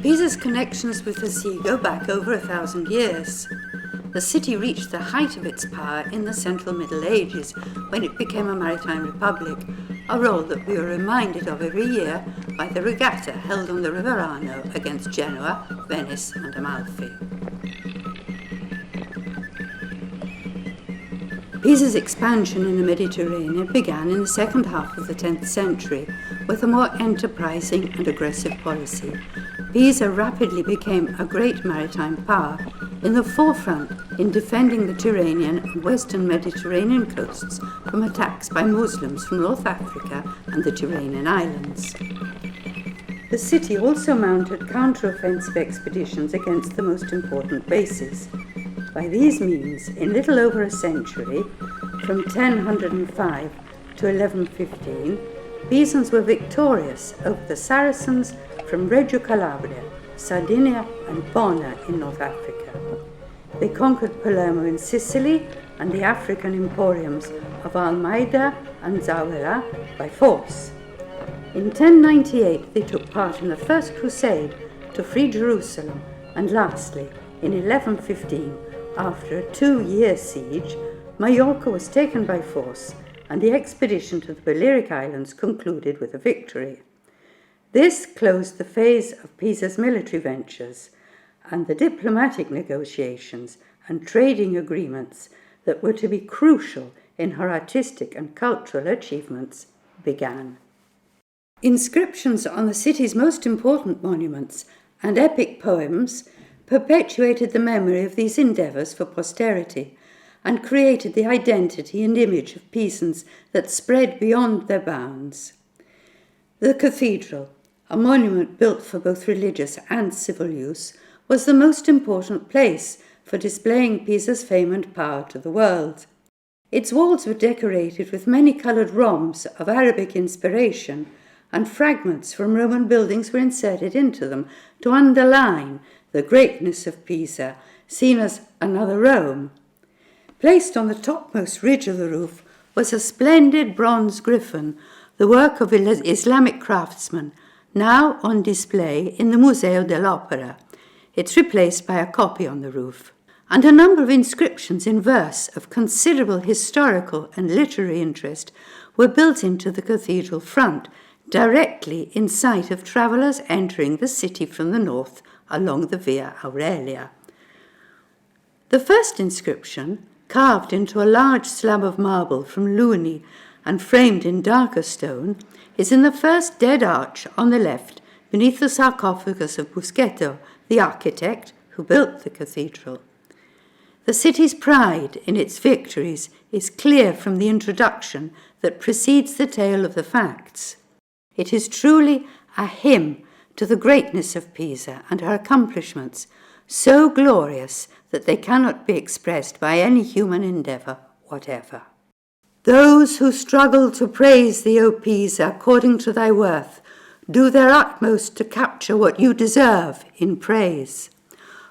Pisa's connections with the sea go back over 1,000 years. The city reached the height of its power in the Central Middle Ages, when it became a maritime republic, a role that we are reminded of every year by the regatta held on the River Arno against Genoa, Venice and Amalfi. Pisa's expansion in the Mediterranean began in the second half of the 10th century with a more enterprising and aggressive policy. Pisa rapidly became a great maritime power, in the forefront in defending the Tyrrhenian and western Mediterranean coasts from attacks by Muslims from North Africa and the Tyrrhenian Islands. The city also mounted counter-offensive expeditions against the most important bases. By these means, in little over a century, from 1005 to 1115, Pisans were victorious over the Saracens from Reggio Calabria, Sardinia and Bona in North Africa. They conquered Palermo in Sicily and the African emporiums of Almeida and Zawela by force. In 1098 they took part in the First Crusade to free Jerusalem, and lastly, in 1115, after a 2-year siege, Majorca was taken by force and the expedition to the Balearic Islands concluded with a victory. This closed the phase of Pisa's military ventures, and the diplomatic negotiations and trading agreements that were to be crucial in her artistic and cultural achievements began. Inscriptions on the city's most important monuments and epic poems perpetuated the memory of these endeavours for posterity and created the identity and image of Pisans that spread beyond their bounds. The cathedral, a monument built for both religious and civil use, was the most important place for displaying Pisa's fame and power to the world. Its walls were decorated with many-coloured rhombs of Arabic inspiration, and fragments from Roman buildings were inserted into them to underline the greatness of Pisa, seen as another Rome. Placed on the topmost ridge of the roof was a splendid bronze griffin, the work of Islamic craftsmen, now on display in the Museo dell'Opera. It's replaced by a copy on the roof. And a number of inscriptions in verse of considerable historical and literary interest were built into the cathedral front, directly in sight of travellers entering the city from the north along the Via Aurelia. The first inscription, carved into a large slab of marble from Luni and framed in darker stone, is in the first dead arch on the left beneath the sarcophagus of Busquetto, the architect who built the cathedral. The city's pride in its victories is clear from the introduction that precedes the tale of the facts. It is truly a hymn to the greatness of Pisa and her accomplishments, so glorious that they cannot be expressed by any human endeavour whatever. Those who struggle to praise thee, O Pisa, according to thy worth, do their utmost to capture what you deserve in praise.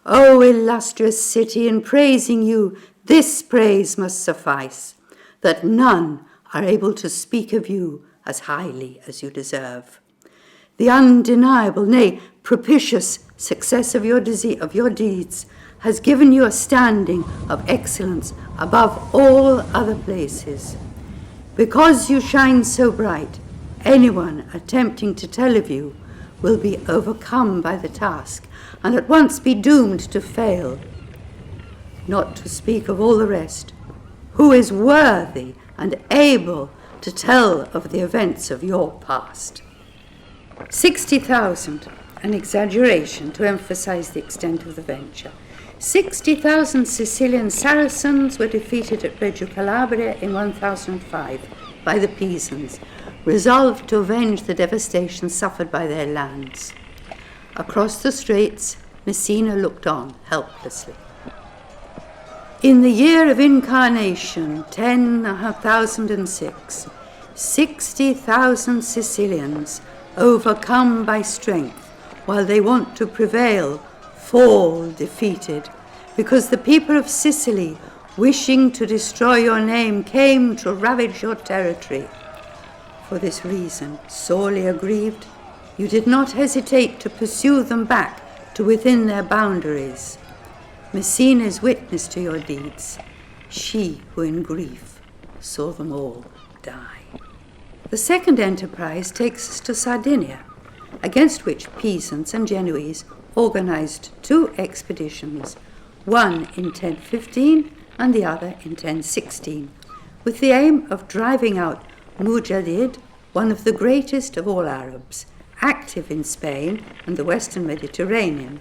O illustrious city, in praising you, this praise must suffice, that none are able to speak of you as highly as you deserve. The undeniable, nay, propitious success of your deeds has given you a standing of excellence above all other places. Because you shine so bright, anyone attempting to tell of you will be overcome by the task and at once be doomed to fail. Not to speak of all the rest, who is worthy and able to tell of the events of your past. 60,000, an exaggeration to emphasize the extent of the venture. 60,000 Sicilian Saracens were defeated at Reggio Calabria in 1005 by the Pisans, resolved to avenge the devastation suffered by their lands. Across the straits, Messina looked on helplessly. In the year of incarnation, 10,006, 60,000 Sicilians, overcome by strength, while they want to prevail, fall defeated, because the people of Sicily, wishing to destroy your name, came to ravage your territory. For this reason, sorely aggrieved, you did not hesitate to pursue them back to within their boundaries. Messina is witness to your deeds, she who in grief saw them all die. The second enterprise takes us to Sardinia, against which Pisans and Genoese organized 2 expeditions, one in 1015 and the other in 1016, with the aim of driving out Mujaddid, one of the greatest of all Arabs, active in Spain and the western Mediterranean.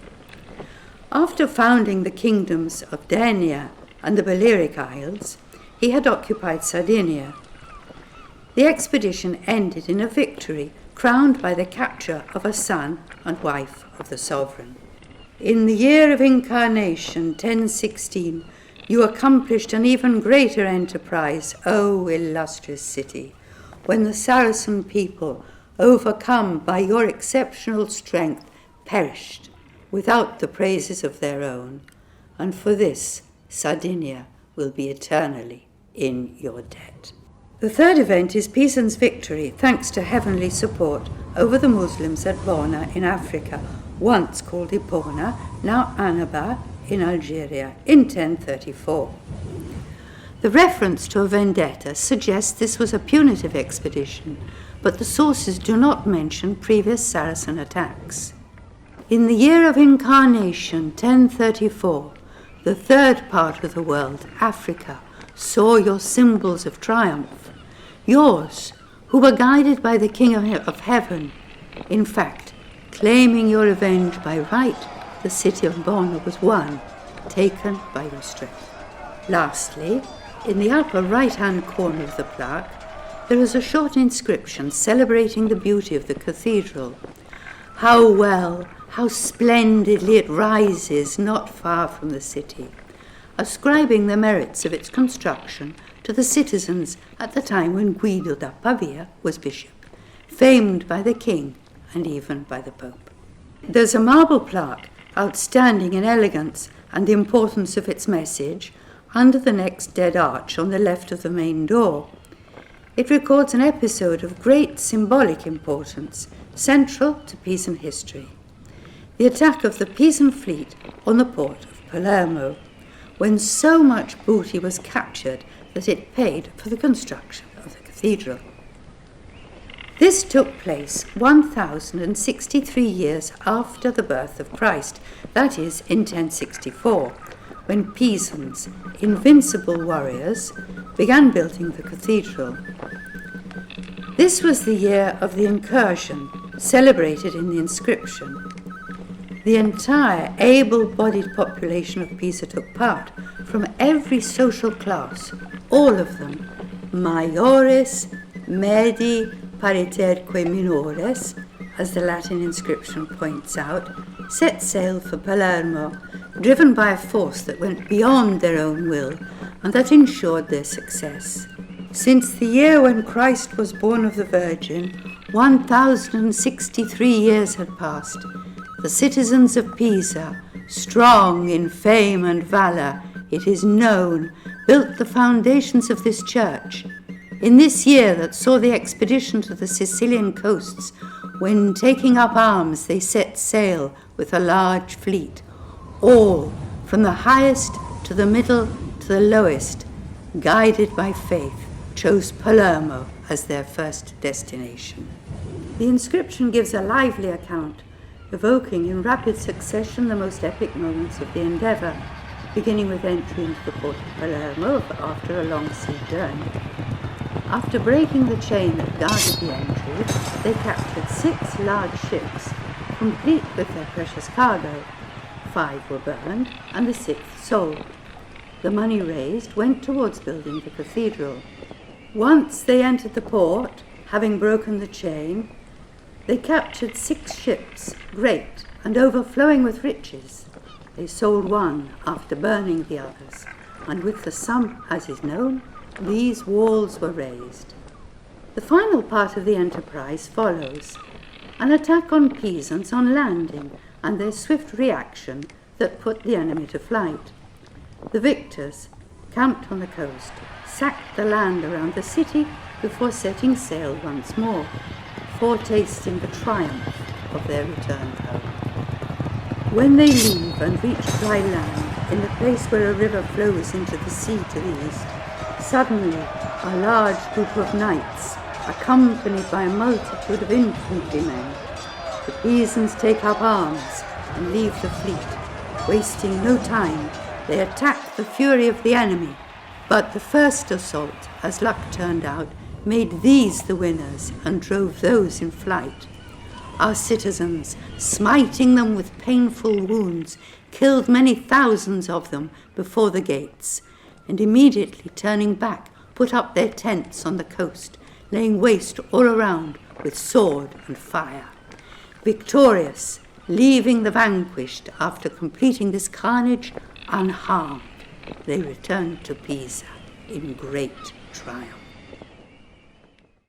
After founding the kingdoms of Denia and the Balearic Isles, he had occupied Sardinia. The expedition ended in a victory crowned by the capture of a son and wife of the sovereign. In the year of incarnation, 1016, you accomplished an even greater enterprise, O illustrious city, when the Saracen people, overcome by your exceptional strength, perished without the praises of their own, and for this Sardinia will be eternally in your debt. The third event is Pisan's victory, thanks to heavenly support, over the Muslims at Bona in Africa, once called Ipona, now Annaba in Algeria, in 1034. The reference to a vendetta suggests this was a punitive expedition, but the sources do not mention previous Saracen attacks. In the year of incarnation, 1034, the third part of the world, Africa, saw your symbols of triumph, yours, who were guided by the King of Heaven. In fact, claiming your revenge by right, the city of Bona was won, taken by your strength. Lastly, in the upper right-hand corner of the plaque, there is a short inscription celebrating the beauty of the cathedral. How well, how splendidly it rises not far from the city, ascribing the merits of its construction to the citizens at the time when Guido da Pavia was bishop, famed by the king and even by the Pope. There's a marble plaque, outstanding in elegance and the importance of its message, under the next dead arch on the left of the main door. It records an episode of great symbolic importance, central to Pisan history: the attack of the Pisan fleet on the port of Palermo, when so much booty was captured that it paid for the construction of the cathedral. This took place 1,063 years after the birth of Christ, that is, in 1064, when Pisans, invincible warriors, began building the cathedral. This was the year of the incursion, celebrated in the inscription. The entire able-bodied population of Pisa took part, from every social class, all of them, maiores, medi, pariterque minores, as the Latin inscription points out, set sail for Palermo, driven by a force that went beyond their own will and that ensured their success. Since the year when Christ was born of the Virgin, 1,063 years had passed. The citizens of Pisa, strong in fame and valor, it is known, built the foundations of this church. In this year that saw the expedition to the Sicilian coasts, when taking up arms they set sail with a large fleet, all, from the highest to the middle to the lowest, guided by faith, chose Palermo as their first destination. The inscription gives a lively account, evoking in rapid succession the most epic moments of the endeavour, beginning with entry into the port of Palermo after a long sea journey. After breaking the chain that guarded the entry, they captured 6 large ships, complete with their precious cargo. 5 were burned, and the 6th sold. The money raised went towards building the cathedral. Once they entered the port, having broken the chain, they captured 6 ships, great and overflowing with riches. They sold one after burning the others, and with the sum, as is known, these walls were raised. The final part of the enterprise follows: an attack on Pisans on landing and their swift reaction that put the enemy to flight. The victors, camped on the coast, sacked the land around the city before setting sail once more, foretasting the triumph of their return home. When they leave and reach dry land, in the place where a river flows into the sea to the east, suddenly a large group of knights, accompanied by a multitude of infantrymen. The Pisans take up arms and leave the fleet. Wasting no time, they attack the fury of the enemy. But the first assault, as luck turned out, made these the winners and drove those in flight. Our citizens, smiting them with painful wounds, killed many thousands of them before the gates, and immediately turning back, put up their tents on the coast, laying waste all around with sword and fire. Victorious, leaving the vanquished after completing this carnage unharmed, they returned to Pisa in great triumph.